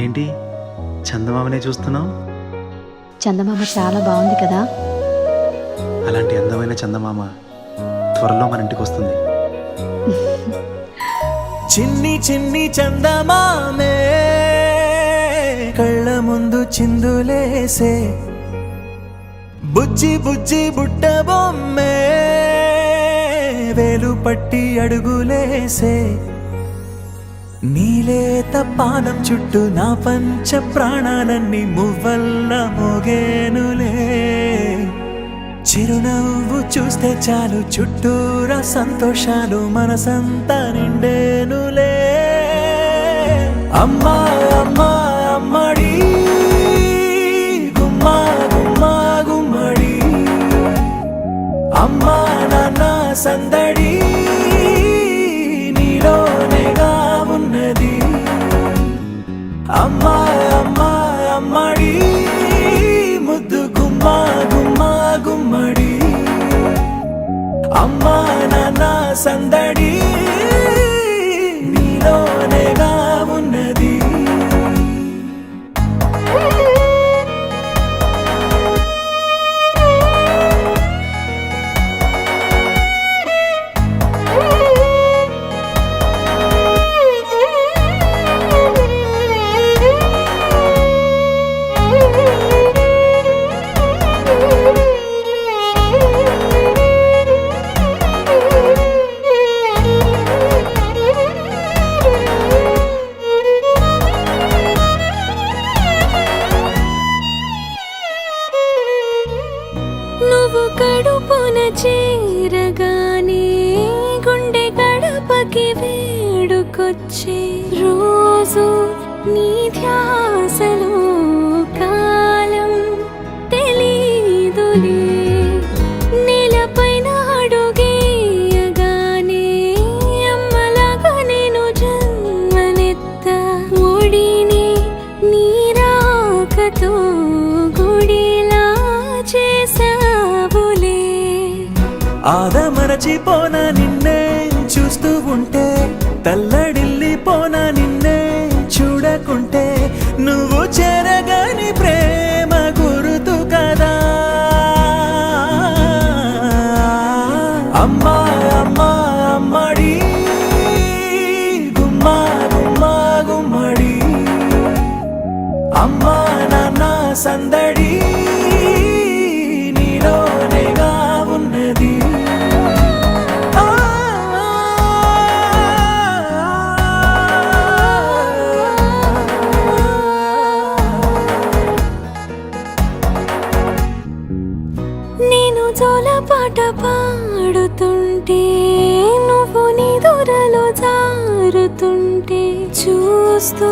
ఏంటి చందమామనే చూస్తున్నావు? చందమామ చాలా బాగుంది కదా. అలాంటి అందమైన చందమామ త్వరలో మన ఇంటికి వస్తుంది. చిన్ని చిన్ని చందమామే కళ్ళ ముందు చిందులేసే, బుజ్జి బుజ్జి బుట్ట బొమ్మే వేలు పట్టి అడుగులేసే, నీలేత పానం చుట్టూ నా పంచ ప్రాణాలన్నీ మువ్వల్ల మోగేనులే, చిరునవ్వు చూస్తే చాలు చుట్టూరా సంతోషాలు మనసంతా నిండేనులే. అమ్మా అమ్మా అమ్మడి గుమ్మా గుమ్మా గుమ్మడి, అమ్మా నాన్న సందడి నీలోనేగా ఉన్నది. అమ్మా అమ్మా అమ్మడి ముద్దు గుమ్మా గుమ్మా గుమ్మడి, అమ్మా నాన్న సందడి నీలోనేగా ఉన్నది. నువ్వు కడుపున చేరగానే గుండె గడపకి వేడుకొచ్చే, రోజు నీ ధ్యాసలో కాలం తెలీదులే. నేలపైన అడుగేయగానే అమ్మలాగా నేను జన్మనెత్త, ఒడిని నీ రాకతో గుడిలా చేసావులే. ఆదమరచిపోనా నిన్నే చూస్తూ ఉంటే, తల్లడిల్లిపోనా నిన్నే చూడకుంటే, నువ్వు చెరగని ప్రేమ గురుతు కదా. అమ్మా అమ్మా అమ్మడి గుమ్మా గుమ్మా గుమ్మడి, అమ్మా నాన్న సందడి నీలోనేగా ఉన్నది. నేను జోలపాట పాడుతుంటే, నువ్వు నీ దూరలో జారుతుంటే, చూస్తూ